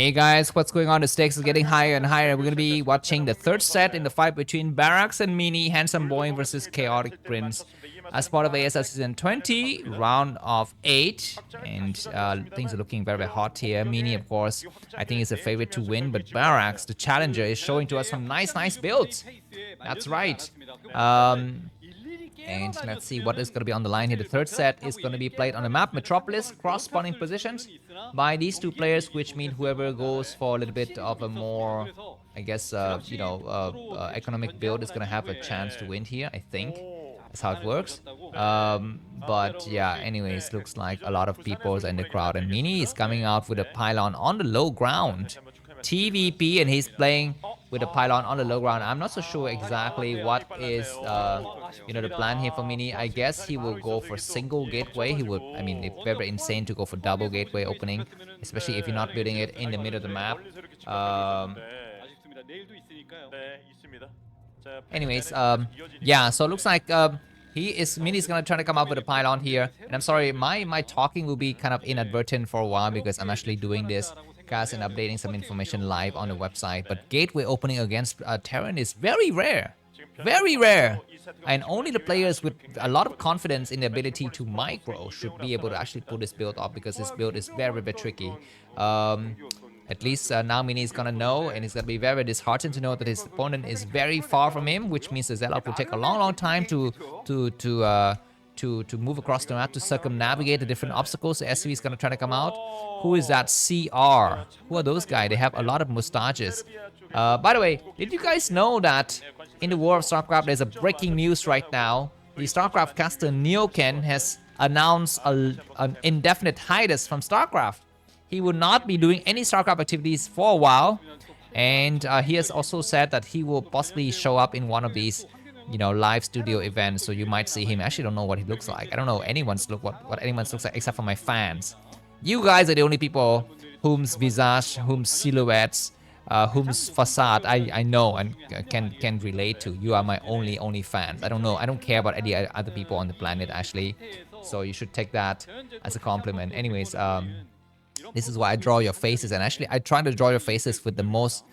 Hey guys, what's going on? The stakes is getting higher and higher. We're gonna be watching the third set in the fight between Barracks and Mini, Handsome Boy versus Chaotic Prince. As part of ASL Season 20, round of 8. And things are looking very, very hot here. Mini, of course, I think is a favorite to win. But Barracks, the challenger, is showing to us some nice builds. That's right. And let's see what is going to be on the line here. The third set is going to be played on the map Metropolis, cross-spawning positions by these two players, which mean whoever goes for a little bit of a more, I guess, economic build is going to have a chance to win here, I think. That's how it works. But yeah, anyways, looks like a lot of people are in the crowd. And Mini is coming out with a pylon on the low ground. TVP, and he's playing with a pylon on the low ground. I'm not so sure exactly what is the plan here for Mini. I guess he will go for single gateway. He would, I mean, it's very insane to go for double gateway opening, especially if you're not building it in the middle of the map. Yeah, so it looks like Mini's gonna try to come up with a pylon here. And I'm sorry, my talking will be kind of inadvertent for a while because I'm actually doing this cast and updating some information live on the website. But gateway opening against Terran is very rare. Very rare. And only the players with a lot of confidence in the ability to micro should be able to actually pull this build off, because this build is very, very tricky. At least now Mini is gonna know, and he's gonna be very disheartened to know that his opponent is very far from him, which means the Zealot will take a long time to move across the map to circumnavigate the different obstacles. The SCV is gonna try to come out. Who is that CR? Who are those guys? They have a lot of mustaches. By the way, did you guys know that in the world of StarCraft there's a breaking news right now? The StarCraft caster Neoken has announced an indefinite hiatus from StarCraft. He will not be doing any StarCraft activities for a while, and he has also said that he will possibly show up in one of these, live studio events. So you might see him. I actually don't know what he looks like. I don't know what anyone's looks like except for my fans. You guys are the only people whom's visage, whom's silhouettes, whom's facade I know and can relate to. You are my only fans. I don't know. I don't care about any other people on the planet actually. So you should take that as a compliment. Anyways, this is why I draw your faces, and actually I try to draw your faces with the most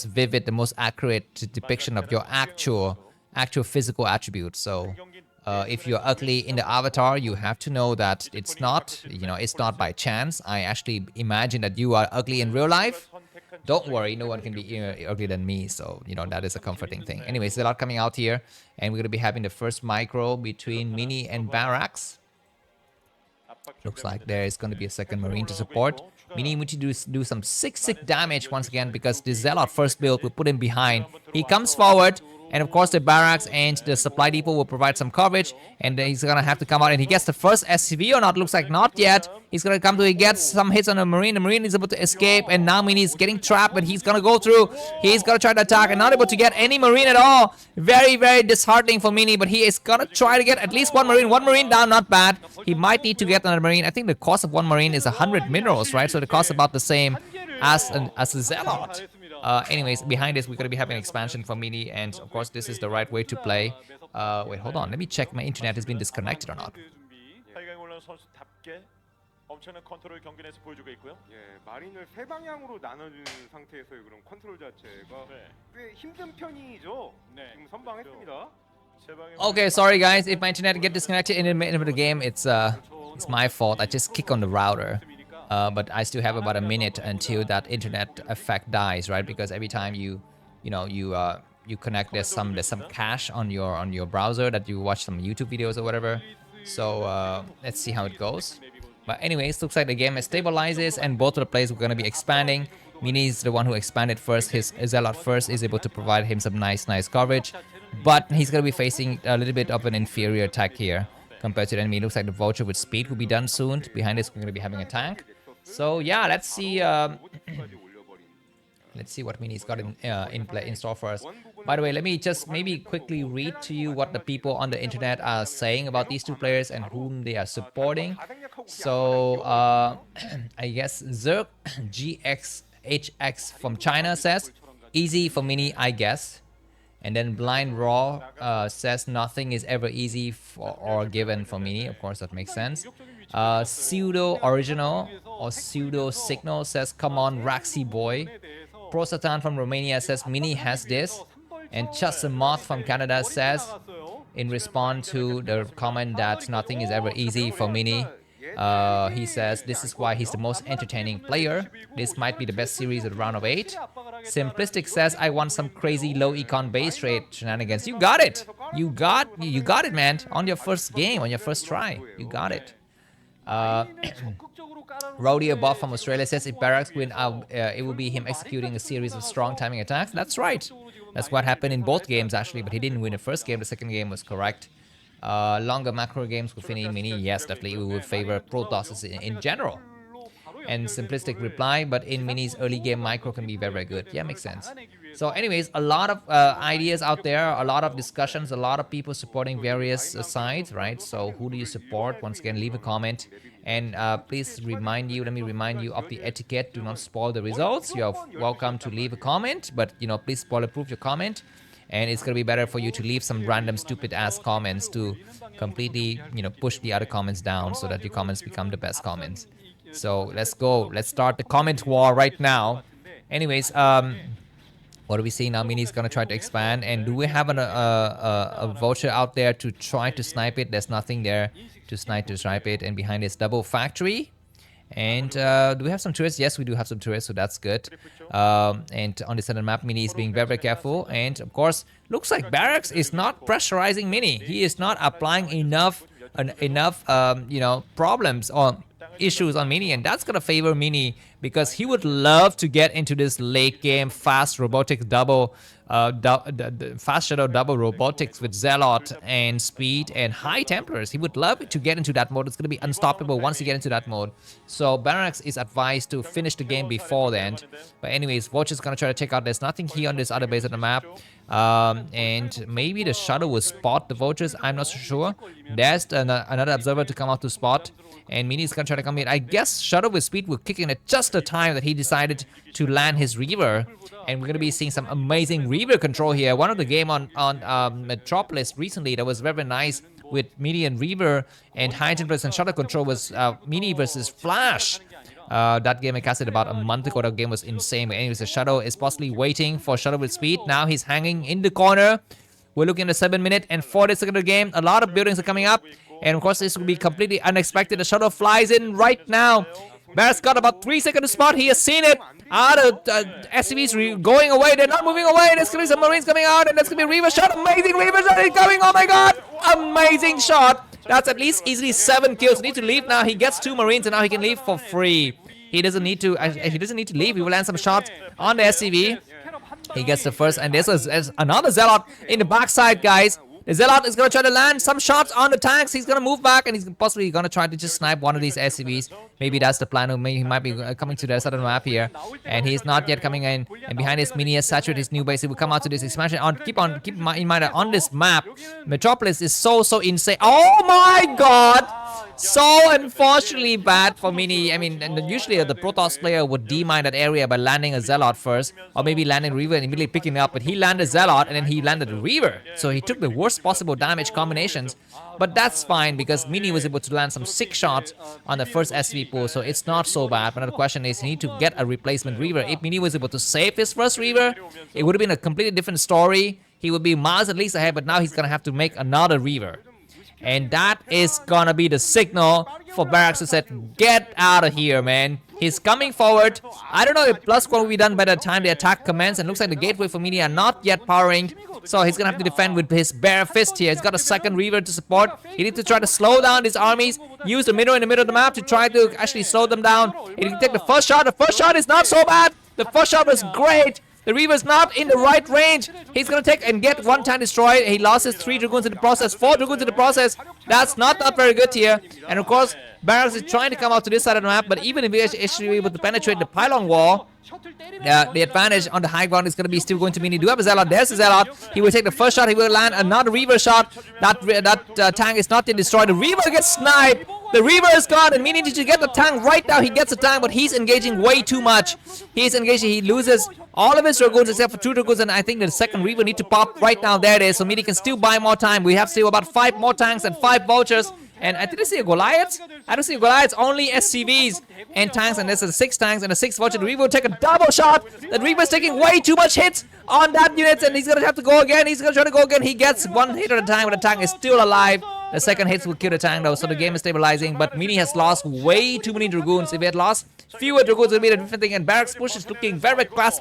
vivid, the most accurate depiction of your actual physical attributes. So if you're ugly in the avatar, you have to know that it's not by chance. I actually imagine that you are ugly in real life. Don't worry, no one can be uglier than me, so that is a comforting thing. Anyways, there's a lot coming out here, and we're gonna be having the first micro between Mini and Barracks. Looks like there is going to be a second Marine to support. Mini need to do some sick damage once again, because the Zealot first build will put him behind. He comes forward, and of course the Barracks and the supply depot will provide some coverage, and he's gonna have to come out, and he gets the first SCV or not. Looks like not yet. He's gonna come to, he gets some hits on the Marine. The Marine is able to escape, and now Mini is getting trapped, but he's gonna go through. He's gonna try to attack and not able to get any Marine at all. Very disheartening for Mini, but he is gonna try to get at least one Marine down. Not bad. He might need to get another Marine. I think the cost of one Marine is 100 minerals, right? So the cost is about the same as a Zealot. Anyways, behind this, we're going to be having an expansion for Mini, and of course, this is the right way to play. Wait, hold on. Let me check my internet has been disconnected or not. 엄청난 컨트롤 경기 내에서 보여주고 있고요. 예, 마린을 세 방향으로 나눠준 상태에서의 그런 컨트롤 자체가 꽤 힘든 편이죠. 네, 지금 선방했습니다. Okay, sorry guys, if my internet get disconnected in the middle of the game, it's my fault. I just kick on the router. But I still have about a minute until that internet effect dies, right? Because every time you connect, there's some cache on your browser that you watch some YouTube videos or whatever. So let's see how it goes. But anyways, looks like the game stabilizes, and both of the players are going to be expanding. Mini is the one who expanded first. His Zealot first is able to provide him some nice coverage, but he's going to be facing a little bit of an inferior attack here compared to the enemy. Looks like the Vulture with speed will be done soon. Behind this, we're going to be having a tank. So yeah, let's see. Let's see what Mini's got in store for us. By the way, let me just maybe quickly read to you what the people on the internet are saying about these two players and whom they are supporting. So I guess Zerg GXHX from China says, easy for Mini, I guess. And then Blind Raw says nothing is ever easy or given for Mini. Of course, that makes sense. Pseudo Original or Pseudo Signal says, come on, Raxi boy. Prosatan from Romania says, Mini has this. And Chasamoth from Canada says, in response to the comment that nothing is ever easy for Mini, he says this is why he's the most entertaining player. This might be the best series at round of 8. Simplistic says, I want some crazy low econ base rate shenanigans. You got it. You got it, man. On your first game, on your first try. You got it. Rodeo Bob from Australia says, if Barracks win out, it will be him executing a series of strong timing attacks. That's right. That's what happened in both games, actually, but he didn't win the first game. The second game was correct. Longer macro games with Mini, yes, definitely we would favor Protoss in general. And Simplistic reply, but in Mini's early game, micro can be very, very good. Yeah, makes sense. So anyways, a lot of ideas out there, a lot of discussions, a lot of people supporting various sides, right? So who do you support? Once again, leave a comment. And please let me remind you of the etiquette. Do not spoil the results. You're welcome to leave a comment, but please spoiler-proof your comment. And it's gonna be better for you to leave some random stupid ass comments to completely, push the other comments down so that your comments become the best comments. So let's go. Let's start the comment war right now. Anyways, what do we see now? Mini's gonna try to expand, and do we have a vulture out there to try to snipe it? There's nothing there to snipe it, and behind is double factory. And do we have some turrets? Yes, we do have some turrets, so that's good. And on the center map, Mini is being very, very careful. And of course, looks like Barracks is not pressurizing Mini. He is not applying enough problems or issues on Mini, and that's gonna favor Mini because he would love to get into this late game fast robotics fast shadow double robotics with Zealot and speed and high Templars. He would love to get into that mode. It's gonna be unstoppable once you get into that mode. So Barracks is advised to finish the game before then. But anyways, Vulture's gonna try to check out. There's nothing here on this other base of the map. And maybe the shuttle will spot the Vultures. I'm not so sure. There's another observer to come out to spot. And Mini's gonna try to come in. I guess Shuttle with Speed will kick in at just the time that he decided to land his Reaver. And we're gonna be seeing some amazing Reaver control here. One of the game on Metropolis recently that was very, very nice with Mini and Reaver and High Templars and Shuttle control was Mini versus Flash. That game I casted about a month ago. That game was insane. But anyways, the Shadow is possibly waiting for Shuttle with Speed. Now he's hanging in the corner. We're looking at the 7 minute and 40 second of the game. A lot of buildings are coming up. And of course, this will be completely unexpected. The Shuttle flies in right now. Barrett's got about 3 seconds to spot. He has seen it. SCVs going away. They're not moving away. There's going to be some Marines coming out. And there's going to be a Reaver shot. Amazing Reaver shot is coming. Oh my god. Amazing shot. That's at least easily 7 kills. He needs to leave now. He gets 2 Marines and now he can leave for free. He doesn't need to leave. He will land some shots on the SCV. He gets the first. And there's another Zealot in the backside, guys. The Zealot is going to try to land some shots on the tanks. He's going to move back and he's possibly going to try to just snipe one of these SCVs. Maybe that's the plan. He might be coming to the southern map here. And he's not yet coming in. And behind his Mini has saturated his new base. He will come out to this expansion. Keep in mind that on this map, Metropolis is so insane. Oh my god! So unfortunately bad for Mini. I mean, usually the Protoss player would demine that area by landing a Zealot first, or maybe landing Reaver and immediately picking it up. But he landed Zealot and then he landed a Reaver. So he took the worst possible damage combinations. But that's fine because Mini was able to land some 6 shots on the first SV pool. So it's not so bad. But the question is, he need to get a replacement Reaver. If Mini was able to save his first Reaver, it would have been a completely different story. He would be miles at least ahead, but now he's going to have to make another Reaver. And that is gonna be the signal for Barracks to say, get out of here, man. He's coming forward. I don't know if +1 will be done by the time the attack commences. And looks like the gateway for Mini are not yet powering. So he's gonna have to defend with his bare fist here. He's got a second Reaver to support. He needs to try to slow down these armies. Use the middle in the middle of the map to try to actually slow them down. He can take the first shot. The first shot is not so bad. The first shot was great. The Reaver's not in the right range. He's gonna take and get 1 time destroyed. He lost his 3 Dragoons in the process, 4 Dragoons in the process. That's not very good here. And of course, Barracks is trying to come out to this side of the map, but even if he is actually able to penetrate the pylon wall, the advantage on the high ground is going to be still going to Mini. Do have a Zealot. There's a Zealot. He will take the first shot. He will land another Reaver shot. That tank is not yet destroyed. The Reaver gets sniped. The Reaver is gone, and Mini needs to get the tank right now. He gets the tank, but he's engaging way too much. He's engaging. He loses all of his Dragoons except for 2 Dragoons, and I think the second Reaver need to pop right now. There it is. So Mini can still buy more time. We have still about 5 more tanks and 5 vultures. And I didn't see a Goliath. I don't see a Goliath. Only SCVs and tanks. And there's a 6 tanks and a 6 vulture. The Reaver will take a double shot. The Reaver is taking way too much hits on that unit. And he's going to have to go again. He's going to try to go again. He gets 1 hit at a time, but the tank is still alive. The second hits will kill the tank though, so the game is stabilizing. But Mini has lost way too many Dragoons. If he had lost fewer Dragoons, it would be a different thing. And Barracks push is looking very class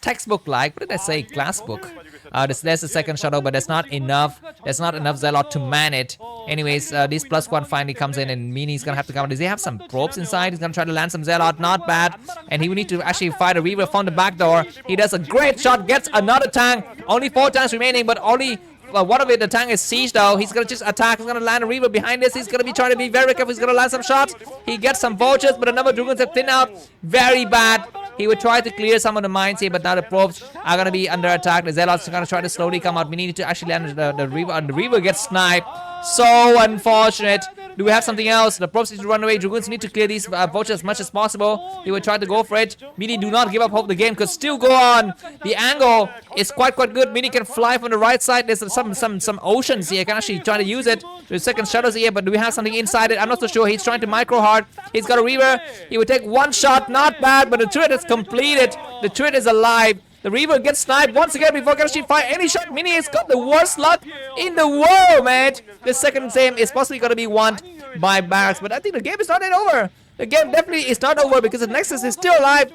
textbook-like. What did I say? Class book. There's the second shuttle, but that's not enough. There's not enough Zealot to man it. Anyways, this +1 finally comes in, and Mini's gonna have to come. Does he have some probes inside? He's gonna try to land some Zealot. Not bad. And he will need to actually fight a Reaver from the back door. He does a great shot, gets another tank. Only 4 tanks remaining, but only one of it, the tank is siege though. He's gonna just attack. He's gonna land a Reaver behind this. He's gonna be trying to be very careful. He's gonna land some shots. He gets some vultures, but the number of Dragoons have thinned out very bad. He would try to clear some of the mines here, but now the probes are gonna be under attack. The Zealots are gonna try to slowly come out. We need to actually land the Reaver, and the Reaver gets sniped. So unfortunate. Do we have something else? The probes need to run away. Dragoons need to clear these vultures as much as possible. He will try to go for it. Mini, do not give up hope. The game could still go on. The angle is quite good. Mini can fly from the right side. There's some oceans here. Can actually try to use it. There's second shuttles here, but do we have something inside it? I'm not so sure. He's trying to micro hard. He's got a Reaver. He will take 1 shot. Not bad, but the turret is completed. The turret is alive. The Reaver gets sniped once again before can actually fire any shot. Mini has got the worst luck in the world, man. The second same is possibly going to be won by Barracks, but I think the game is not yet over. The game definitely is not over because the Nexus is still alive.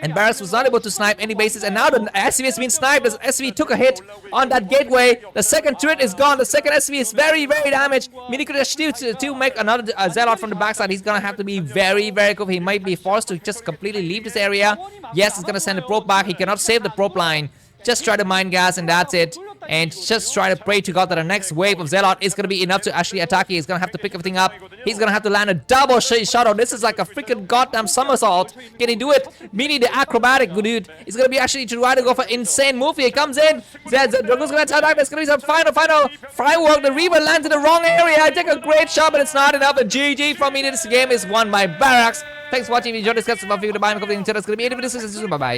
And Barracks was not able to snipe any bases. And now the SCV has been sniped. The SCV took a hit on that gateway. The second turret is gone. The second SCV is very damaged. Mini could still make another Zealot from the backside. He's going to have to be very careful. He might be forced to just completely leave this area. Yes, he's going to send the probe back. He cannot save the probe line. Just try to mine gas and that's it. And just try to pray to God that the next wave of Zealot is going to be enough to actually attack. He's going to have to pick everything up. He's going to have to land a double shuttle. This is like a freaking goddamn somersault. Can he do it? Mini, the acrobatic dude, is going to be actually try to go for insane move. He comes in. Dragoon's going to attack. There's going to be some final firework. The Reaver lands in the wrong area. I take a great shot, but it's not enough. And GG from Mini. This game is won by Barracks. Thanks for watching. If you enjoyed this, subscribe to the bye. It's going to be 8 videos. Bye bye.